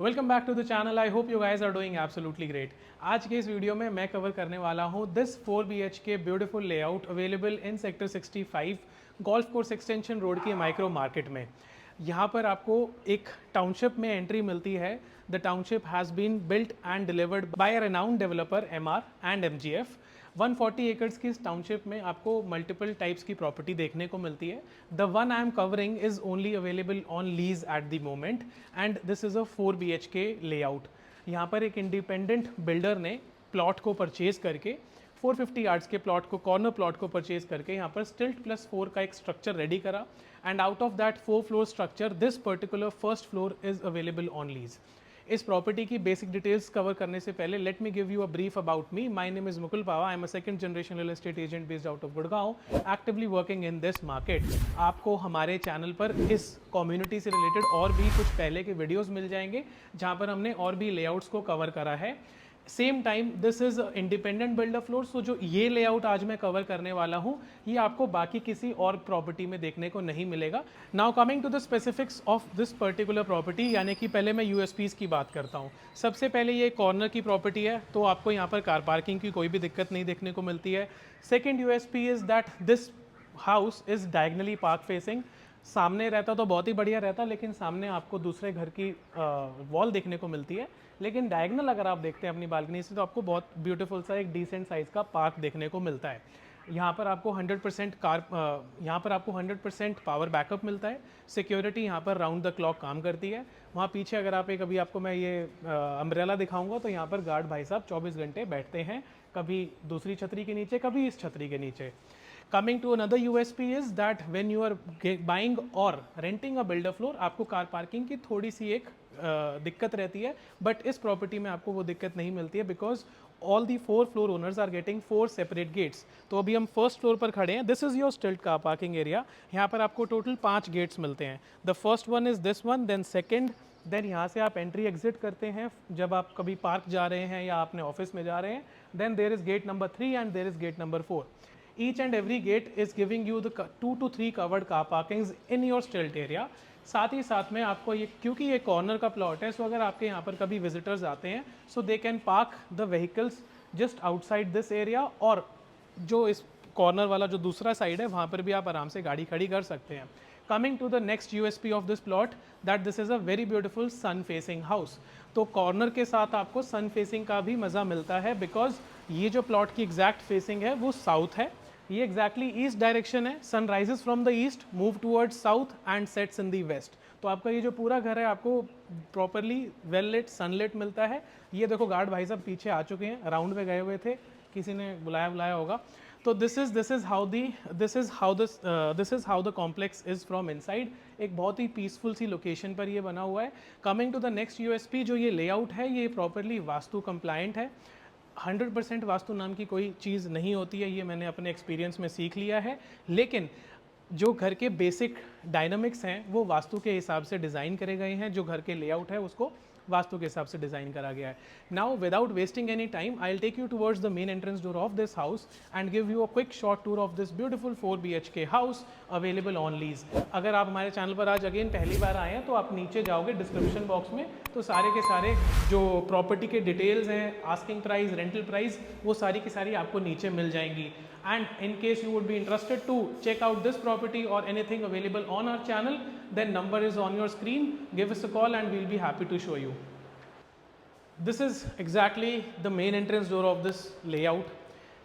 Welcome back to the channel. I hope you guys are doing absolutely great. आज के इस video में मैं कवर करने वाला हूँ this 4 BHK beautiful layout available in sector 65 golf course extension road की माइक्रो मार्केट में। यहाँ पर आपको एक टाउनशिप में एंट्री मिलती है। The township has been built and delivered by a renowned developer MR and MGF। 140 acres की इस टाउनशिप में आपको मल्टीपल टाइप्स की प्रॉपर्टी देखने को मिलती है। The one I am covering is only available on lease at the moment and this is a 4 BHK layout. यहाँ पर एक इंडिपेंडेंट बिल्डर ने प्लॉट को परचेज करके 450 यार्ड्स के प्लॉट को, कॉर्नर प्लॉट को परचेज करके यहाँ पर स्टिल्ट प्लस 4 का एक स्ट्रक्चर रेडी करा and out of that 4 floor structure this particular first floor is available on lease. इस प्रॉपर्टी की बेसिक डिटेल्स कवर करने से पहले let me give you a brief about me. My name is Mukul Pawa. I am a second generation real estate agent based out of Gurgaon, actively working in this market. आपको हमारे channel पर इस community से related और भी कुछ पहले के वीडियोस मिल जाएंगे जहां पर हमने और भी लेआउट्स को कवर करा है। Same time this is independent builder floor. So जो ये लेआउट आज मैं कवर करने वाला हूँ ये आपको बाकी किसी और प्रॉपर्टी में देखने को नहीं मिलेगा। Now coming to the specifics of this particular property, यानी कि पहले मैं यूएसपीज की बात करता हूँ। सबसे पहले ये कॉर्नर की प्रॉपर्टी है तो आपको यहाँ पर कार पार्किंग की कोई भी दिक्कत नहीं देखने को मिलती है। Second USP is that this house is diagonally park facing. सामने रहता तो बहुत ही बढ़िया रहता, लेकिन सामने आपको दूसरे घर की वॉल देखने को मिलती है, लेकिन डायगनल अगर आप देखते हैं अपनी बालकनी से तो आपको बहुत ब्यूटीफुल सा एक डिसेंट साइज़ का पार्क देखने को मिलता है। यहाँ पर आपको 100% यहाँ पर आपको 100% पावर बैकअप मिलता है। सिक्योरिटी यहाँ पर राउंड द क्लॉक काम करती है। वहाँ पीछे अगर आप एक अभी आपको मैं ये अम्ब्रेला दिखाऊंगा तो यहाँ पर गार्ड भाई साहब 24 घंटे बैठते हैं, कभी दूसरी छतरी के नीचे, कभी इस छतरी के नीचे। Coming to another USP is that when you are buying or renting a builder floor, आपको कार पार्किंग की थोड़ी सी एक दिक्कत रहती है, बट इस प्रॉपर्टी में आपको वो दिक्कत नहीं मिलती है because all the 4 floor owners are getting 4 separate gates. तो अभी हम फर्स्ट फ्लोर पर खड़े हैं। This is your stilt car parking area. यहाँ पर आपको टोटल 5 गेट्स मिलते हैं। The first one is this one, then second, then यहाँ से आप एंट्री एग्जिट करते हैं जब आप कभी पार्क जा रहे हैं या अपने ऑफिस में जा रहे हैं। Then there is gate number 3 and there is gate number 4। Each and every gate is giving you the 2 to 3 covered car parkings in your stilt area। साथ ही साथ में आपको ये, क्योंकि ये कॉर्नर का प्लॉट है, सो अगर आपके यहाँ पर कभी विजिटर्स आते हैं so they can park the vehicles just outside this area, और जो इस कॉर्नर वाला जो दूसरा साइड है वहाँ पर भी आप आराम से गाड़ी खड़ी कर सकते हैं। Coming to the next USP of this plot, that this is a very beautiful sun facing house. तो कॉर्नर के साथ आपको सन फेसिंग का भी मज़ा मिलता है बिकॉज ये जो प्लॉट की एग्जैक्ट फेसिंग है वो साउथ है। ये एग्जैक्टली ईस्ट डायरेक्शन है। Sun rises from the east, move towards south and sets in the west. तो आपका ये जो पूरा घर है आपको प्रॉपरली वेल लिट, सनलिट मिलता है। ये देखो गार्ड भाई साहब पीछे आ चुके हैं, राउंड में गए हुए थे, किसी ने बुलाया होगा। तो this is how the complex is from inside. एक बहुत ही पीसफुल सी लोकेशन पर ये बना हुआ है। Coming to the next USP, जो ये लेआउट है ये प्रॉपरली वास्तु कंप्लायंट है। 100% वास्तु नाम की कोई चीज़ नहीं होती है, ये मैंने अपने एक्सपीरियंस में सीख लिया है। लेकिन जो घर के बेसिक डायनामिक्स हैं वो वास्तु के हिसाब से डिज़ाइन करे गए हैं। जो घर के लेआउट है उसको वास्तु के हिसाब से डिज़ाइन करा गया है। Now without wasting any time I will take you towards the main entrance door of this house and give you a quick short tour of this beautiful 4 BHK house available on lease. अगर आप हमारे channel पर आज again पहली बार आए हैं तो आप नीचे जाओगे डिस्क्रिप्शन बॉक्स में तो सारे के सारे जो प्रॉपर्टी के डिटेल्स हैं, आस्किंग प्राइस, रेंटल प्राइस, वो सारी की सारी आपको नीचे मिल जाएंगी। And in case you would be interested to check out this property or anything available on our channel, then number is on your screen. Give us a call and we'll be happy to show you. This is exactly the main entrance door of this layout.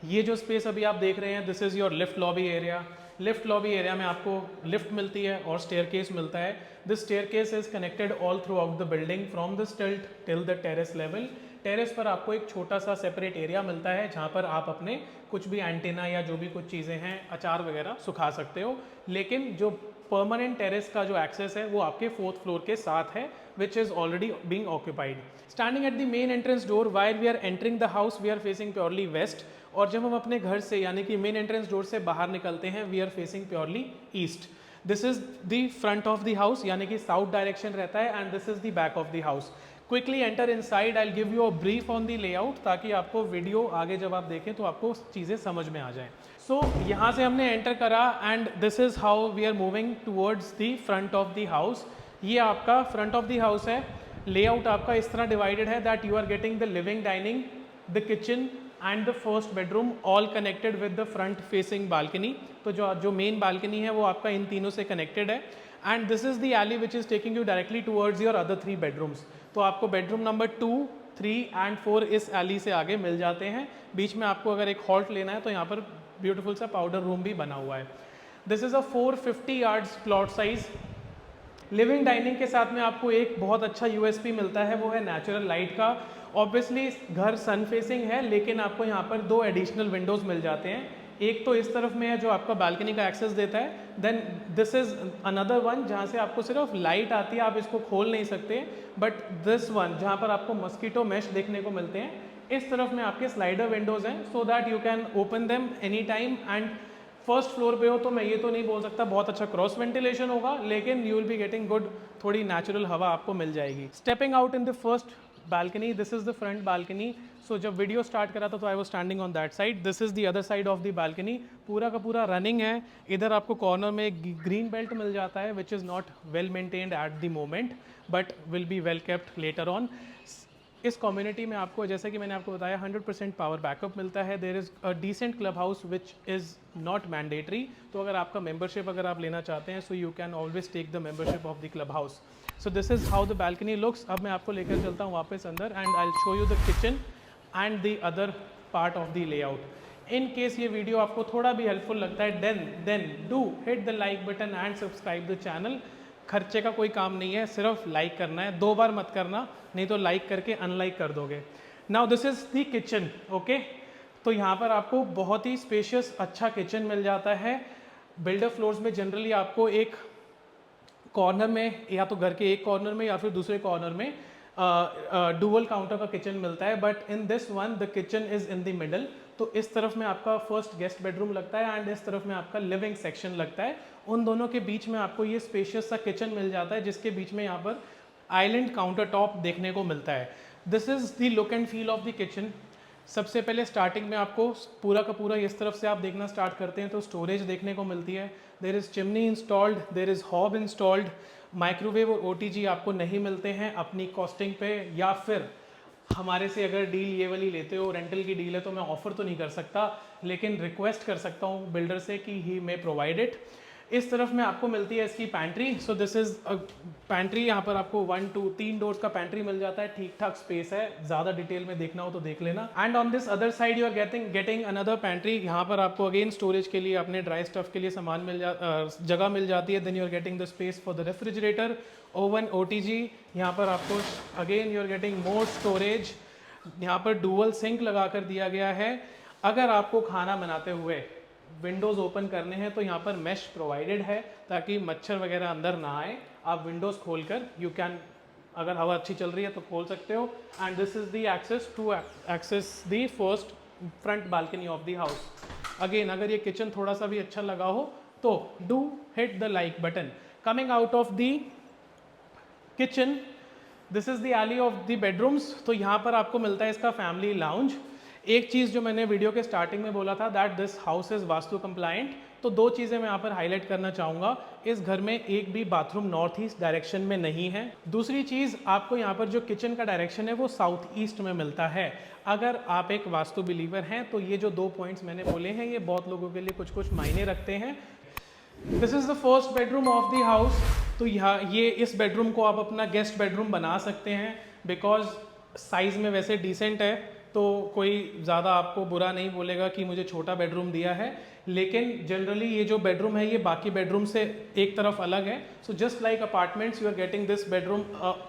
ये जो space अभी आप देख रहे हैं, this is your lift lobby area. Lift lobby area में आपको lift मिलती है और स्टेयरकेस मिलता है। This staircase is connected all through out the building from the स्टिल्ट till the terrace level. Terrace पर आपको एक छोटा सा सेपरेट एरिया मिलता है जहाँ पर आप अपने कुछ भी एंटीना या जो भी कुछ चीज़ें हैं, अचार वगैरह सुखा सकते हो। लेकिन जो परमानेंट टेरेस का जो एक्सेस है वो आपके 4th फ्लोर के साथ है, which is already being occupied. Standing at the main entrance door while we are entering the house we are facing purely west, और जब हम अपने घर से यानी कि मेन एंट्रेंस डोर से बाहर निकलते हैं we are facing purely east. This is the front of the house यानी कि साउथ डायरेक्शन रहता है and this is the back of the house. Quickly enter inside, I will give you a brief on the layout ताकि आपको video आगे जब आप देखें तो आपको चीज़ें समझ में आ जाएं। सो यहाँ से हमने एंटर करा and this is how we are moving towards the front of the house. ये आपका फ्रंट ऑफ द हाउस है। लेआउट आपका इस तरह डिवाइडेड है that you are getting the living, dining, the kitchen and the first bedroom all connected with the front facing balcony. तो जो main balcony है वो आपका इन तीनों से कनेक्टेड है। And this is the alley which is taking you directly towards your other 3 bedrooms. तो आपको बेडरूम नंबर 2, 3 एंड 4 इस एली से आगे मिल जाते हैं। बीच में आपको अगर एक हॉल्ट लेना है तो यहाँ पर ब्यूटीफुल सा पाउडर रूम भी बना हुआ है। This is a 450 yards plot size. Living dining के साथ में आपको एक बहुत अच्छा यूएसपी मिलता है, वो है नेचुरल लाइट का। ऑब्वियसली घर सन फेसिंग है, लेकिन आपको यहाँ पर 2 एडिशनल विंडोज मिल जाते हैं। एक तो इस तरफ में है जो आपका बालकनी का एक्सेस देता है, then this is another one जहाँ से आपको सिर्फ लाइट आती है, आप इसको खोल नहीं सकते। बट दिस वन जहाँ पर आपको मस्कीटो मैश देखने को मिलते हैं, इस तरफ में आपके स्लाइडर विंडोज हैं so that you can open them any time. And first floor पे हो तो मैं ये तो नहीं बोल सकता बहुत अच्छा क्रॉस वेंटिलेशन होगा, लेकिन you will be getting good, थोड़ी नेचुरल हवा आपको मिल जाएगी। Stepping out in the first balcony, this is the front balcony. So जब वीडियो स्टार्ट करा था तो I was standing on that side, this is the other side of the balcony. पूरा का पूरा रनिंग है। इधर आपको कॉर्नर में एक ग्रीन बेल्ट मिल जाता है which is not well maintained at the moment but will be well kept later on. इस कम्युनिटी में आपको, जैसे कि मैंने आपको बताया, 100% पावर बैकअप मिलता है। There is a decent club house which is not mandatory. तो अगर आपका मेंबरशिप अगर आप लेना चाहते हैं, so you can always take the membership of the club house. So this is how the balcony looks. अब मैं आपको लेकर चलता हूँ वापस अंदर and I will show you the kitchen and the other part of the layout. In case ये video आपको थोड़ा भी हेल्पफुल लगता है then do hit the like button and subscribe the channel. खर्चे का कोई काम नहीं है, सिर्फ लाइक करना है। 2 बार मत करना, नहीं तो लाइक करके अनलाइक कर दोगे। Now this is the kitchen, okay. तो यहाँ पर आपको बहुत ही स्पेशियस अच्छा किचन मिल जाता है। बिल्डर फ्लोर्स में जनरली आपको एक कॉर्नर में, या तो घर के एक कॉर्नर में या फिर दूसरे कॉर्नर में डुअल काउंटर का किचन मिलता है, but in this one the kitchen is in the middle. तो इस तरफ में आपका फर्स्ट गेस्ट बेडरूम लगता है एंड इस तरफ में आपका लिविंग सेक्शन लगता है। उन दोनों के बीच में आपको ये स्पेशियस सा किचन मिल जाता है, जिसके बीच में यहाँ पर आइलैंड काउंटर टॉप देखने को मिलता है। This is the look and feel of the kitchen. सबसे पहले स्टार्टिंग में आपको पूरा का पूरा इस तरफ से आप देखना स्टार्ट करते हैं तो स्टोरेज देखने को मिलती है। There is chimney installed, there is hob installed. Microwave और ओटीजी आपको नहीं मिलते हैं अपनी कॉस्टिंग पे, या फिर हमारे से अगर डील ये वाली लेते हो, रेंटल की डील है, तो मैं ऑफर तो नहीं कर सकता, लेकिन रिक्वेस्ट कर सकता हूँ बिल्डर से कि ही मे प्रोवाइड इट। इस तरफ में आपको मिलती है इसकी pantry. So this is pantry. यहाँ पर आपको 1, 2, 3 डोर्स का पैंट्री मिल जाता है। ठीक ठाक स्पेस है, ज़्यादा डिटेल में देखना हो तो देख लेना। And on this other side you are getting another pantry. यहाँ पर आपको अगेन स्टोरेज के लिए, अपने ड्राई स्टफ के लिए सामान जगह मिल जाती है। Then you are getting the space for the refrigerator, oven, OTG. यहाँ पर आपको again you are getting more storage. यहाँ पर डुअल सिंक लगा कर दिया गया है। अगर आपको खाना बनाते हुए विंडोज़ ओपन करने हैं तो यहाँ पर मैश प्रोवाइडेड है ताकि मच्छर वगैरह अंदर ना आए। आप विंडोज़ खोलकर यू कैन, अगर हवा अच्छी चल रही है तो खोल सकते हो। And this is the access to access the first front balcony of the house. Again अगर ये किचन थोड़ा सा भी अच्छा लगा हो तो do hit the like button. Coming out of the kitchen, this is the alley of the bedrooms. तो यहाँ पर आपको मिलता है इसका फैमिली लाउंज। एक चीज़ जो मैंने वीडियो के स्टार्टिंग में बोला था that this house is vastu compliant, तो 2 चीज़ें मैं यहाँ पर हाईलाइट करना चाहूँगा। इस घर में एक भी बाथरूम नॉर्थ ईस्ट डायरेक्शन में नहीं है। दूसरी चीज़, आपको यहाँ पर जो किचन का डायरेक्शन है वो साउथ ईस्ट में मिलता है। अगर आप एक वास्तु बिलीवर हैं तो ये जो 2 पॉइंट्स मैंने बोले हैं ये बहुत लोगों के लिए कुछ कुछ मायने रखते हैं। This is the first bedroom of the house. तो यहाँ ये इस बेडरूम को आप अपना गेस्ट बेडरूम बना सकते हैं, बिकॉज साइज़ में वैसे डिसेंट है, तो कोई ज़्यादा आपको बुरा नहीं बोलेगा कि मुझे छोटा बेडरूम दिया है। लेकिन जनरली ये जो बेडरूम है ये बाकी बेडरूम से एक तरफ अलग है। So just like apartments you are getting this bedroom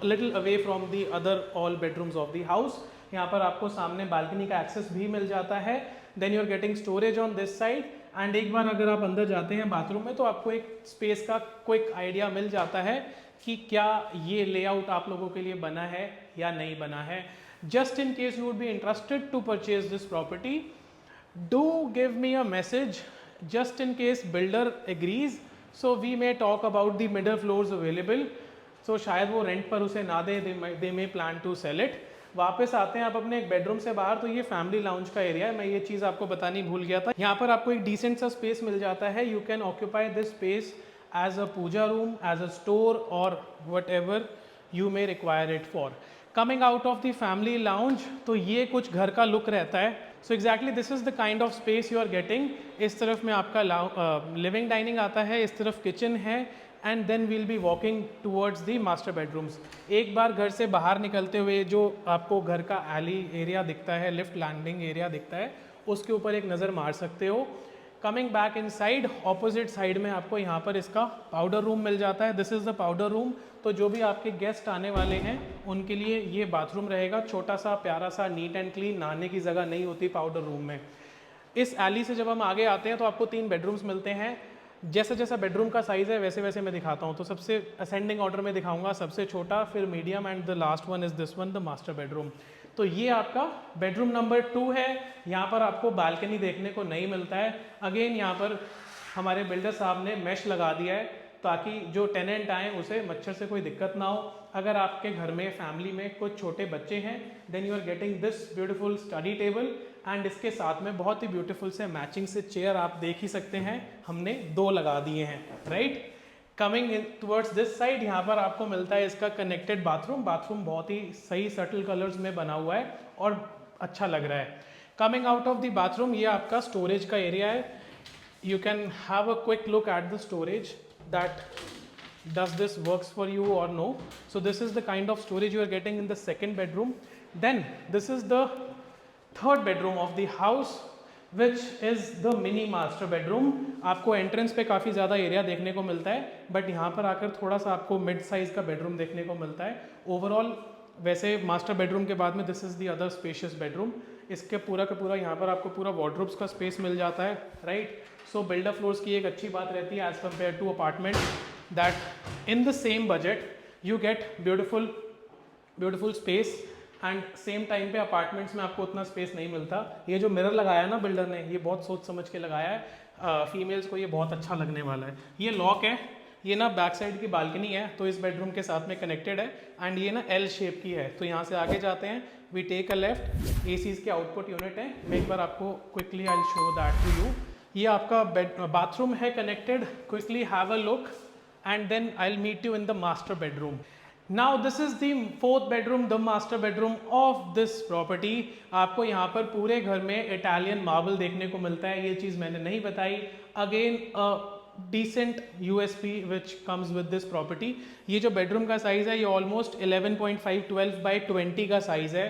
little away from the other all bedrooms of the house. यहाँ पर आपको सामने बालकनी का एक्सेस भी मिल जाता है। Then you are getting storage on this side. And एक बार अगर आप अंदर जाते हैं बाथरूम में तो आपको एक स्पेस का क्विक आइडिया मिल जाता है कि क्या ये लेआउट आप लोगों के लिए बना है या नहीं बना है। Just in case you would be interested to purchase this property, do give me a message. Just in case builder agrees, so we may talk about the middle floors available. So शायद वो rent पर उसे ना दे, they may plan to sell it. वापस आते हैं आप अपने एक बेडरूम से बाहर, तो ये फैमिली लाउंज का एरिया है। मैं ये चीज़ आपको बतानी भूल गया था। यहाँ पर आपको एक डिसेंट सा स्पेस मिल जाता है। You can occupy this space as a puja room, as a store और whatever you may require it for. Coming out of the family lounge, तो ये कुछ घर का लुक रहता है. So exactly this is the kind of space you are getting. इस तरफ में आपका लिविंग डाइनिंग आता है, इस तरफ किचन है, and then we'll be walking towards the master bedrooms. एक बार घर से बाहर निकलते हुए जो आपको घर का एली एरिया दिखता है, लिफ्ट लैंडिंग एरिया दिखता है, उसके ऊपर एक नज़र मार सकते हो. Coming back in side, opposite side में आपको यहाँ पर इसका पाउडर रूम मिल जाता है. This is the powder room. तो जो भी आपके गेस्ट आने वाले हैं उनके लिए ये बाथरूम रहेगा. छोटा सा प्यारा सा नीट एंड क्लीन, नहाने की जगह नहीं होती पाउडर रूम में. इस एली से जब हम आगे आते हैं तो आपको 3 बेडरूम्स मिलते हैं. जैसा जैसा बेडरूम का साइज़ है वैसे वैसे मैं दिखाता हूँ. तो सबसे असेंडिंग ऑर्डर में दिखाऊंगा, सबसे छोटा, फिर medium, and the last one is this one, the master bedroom. तो ये आपका बेडरूम नंबर 2 है. यहाँ पर आपको बालकनी देखने को नहीं मिलता है. अगेन यहाँ पर हमारे बिल्डर साहब ने मैश लगा दिया है ताकि जो टेनेंट आए उसे मच्छर से कोई दिक्कत ना हो. अगर आपके घर में फैमिली में कुछ छोटे बच्चे हैं then you are getting this beautiful study table, and इसके साथ में बहुत ही ब्यूटीफुल से मैचिंग से चेयर आप देख ही सकते हैं, हमने 2 लगा दिए हैं. Right, coming in towards this side, यहाँ पर आपको मिलता है इसका कनेक्टेड बाथरूम. बाथरूम बहुत ही सही सटल कलर्स में बना हुआ है और अच्छा लग रहा है. Coming out of the bathroom, ये आपका स्टोरेज का एरिया है. You can have a quick look at the storage that does this works for you or no. So this is the kind of storage you are getting in the second bedroom. Then this is the third bedroom of the house, which is the mini master bedroom. आपको entrance पे काफ़ी ज़्यादा area देखने को मिलता है, but यहाँ पर आकर थोड़ा सा आपको मिड साइज़ का बेडरूम देखने को मिलता है. ओवरऑल वैसे मास्टर बेडरूम के बाद में this is the other spacious bedroom. इसके पूरा का पूरा यहाँ पर आपको पूरा वार्डरोब्स का स्पेस मिल जाता है. राइट, सो बिल्डर फ्लोर्स की एक अच्छी बात रहती है as compare to apartment, that in the same budget you get beautiful space, and same time पे अपार्टमेंट्स में आपको उतना स्पेस नहीं मिलता. ये जो मिरर लगाया है ना बिल्डर ने, ये बहुत सोच समझ के लगाया है. फीमेल्स को ये बहुत अच्छा लगने वाला है. ये लॉक है, ये ना बैक साइड की बालकनी है तो इस बेडरूम के साथ में कनेक्टेड है, एंड ये ना एल शेप की है. तो यहाँ से आगे जाते हैं, we take a left, ACs के आउटपुट यूनिट है. मैं एक बार आपको quickly I show that to you. ये आपका बाथरूम है connected. Quickly have a look and then I will meet you in the master bedroom. Now this is the 4th bedroom, the master bedroom of this property. आपको यहाँ पर पूरे घर में Italian marble देखने को मिलता है. ये चीज़ मैंने नहीं बताई. Again decent USP which comes with this property. ये जो बेडरूम का साइज़ है ये ऑलमोस्ट 11.5 12 by 20 का साइज़ है.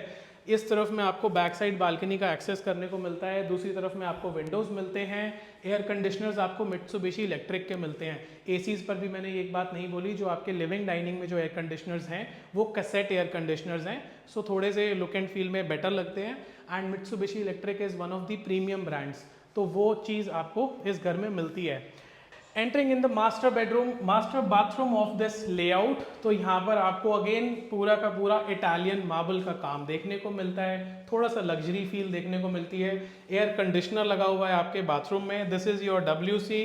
इस तरफ में आपको बैक साइड बालकनी का एक्सेस करने को मिलता है. दूसरी तरफ में आपको विंडोज़ मिलते हैं. एयर कंडीशनर्स आपको मित्सुबिशी इलेक्ट्रिक के मिलते हैं. एसीज़ पर भी मैंने एक बात नहीं बोली, जो आपके लिविंग डाइनिंग में जो एयर कंडीशनर्स हैं वो कैसेट एयर कंडीशनर्स हैं. सो थोड़े से लुक एंड फील में बेटर लगते हैं. And Mitsubishi electric is one of the premium brands. तो वो चीज़ आपको इस घर में मिलती है. Entering in the master bedroom, master bathroom of this layout. तो यहाँ पर आपको अगेन पूरा का पूरा इटालियन मार्बल का काम देखने को मिलता है. थोड़ा सा लग्जरी फील देखने को मिलती है. एयर कंडीशनर लगा हुआ है आपके बाथरूम में. This is your WC,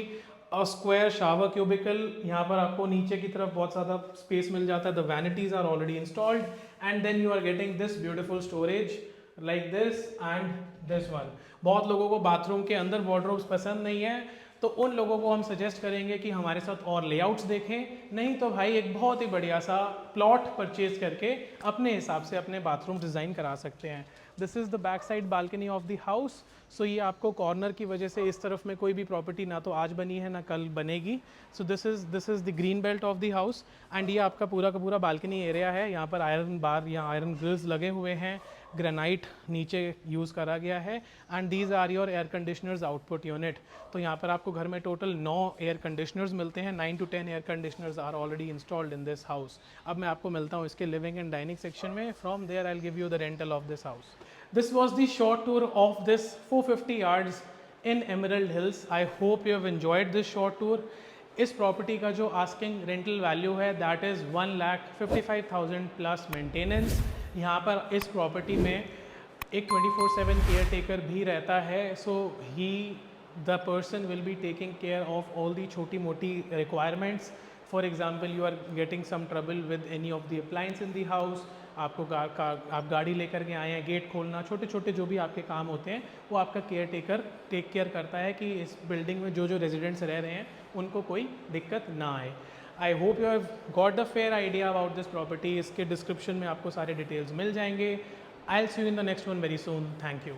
a square shower cubicle. यहाँ पर आपको नीचे की तरफ बहुत ज़्यादा स्पेस मिल जाता है. The vanities are already installed, and then you are getting this beautiful storage like this and this one. बहुत लोगों को बाथरूम के अंदर वार्डरोब्स पसंद नहीं है, तो उन लोगों को हम सजेस्ट करेंगे कि हमारे साथ और लेआउट्स देखें. नहीं तो भाई एक बहुत ही बढ़िया सा प्लॉट परचेज करके अपने हिसाब से अपने बाथरूम डिज़ाइन करा सकते हैं. This is the back side balcony of the house. So ये आपको कॉर्नर की वजह से इस तरफ में कोई भी प्रॉपर्टी ना तो आज बनी है ना कल बनेगी. सो this is the green belt of the house, and ये आपका पूरा का पूरा बालकनी एरिया है. यहाँ पर आयरन बार या आयरन ग्रिल्स लगे हुए हैं. ग्रेनाइट नीचे यूज़ करा गया है, and these are your air conditioners output unit. तो यहाँ पर आपको घर में टोटल 9 एयर कंडीशनर्स मिलते हैं. 9 to 10 air conditioners are already installed in this house. अब मैं आपको मिलता हूँ इसके लिविंग एंड डाइनिंग सेक्शन में. From there I will give you the rental of this house. This was the short tour of this 450 yards in Emerald Hills. I hope you have enjoyed this short tour. इस property का जो asking rental value है that is 1,55,000 plus maintenance. यहाँ पर इस property में एक 24/7 care taker भी रहता है. So he the person will be taking care of all the छोटी मोटी requirements. For example, you are getting some trouble with any of the appliance in the house. आपको आप गाड़ी लेकर के आए हैं, गेट खोलना, छोटे छोटे जो भी आपके काम होते हैं वो आपका केयर टेकर टेक केयर करता है कि इस बिल्डिंग में जो जो रेजिडेंट्स रह रहे हैं उनको कोई दिक्कत ना आए. आई hope you have got the fair idea about this property. इसके डिस्क्रिप्शन में आपको सारे डिटेल्स मिल जाएंगे। I will see you in the next one very soon. Thank you.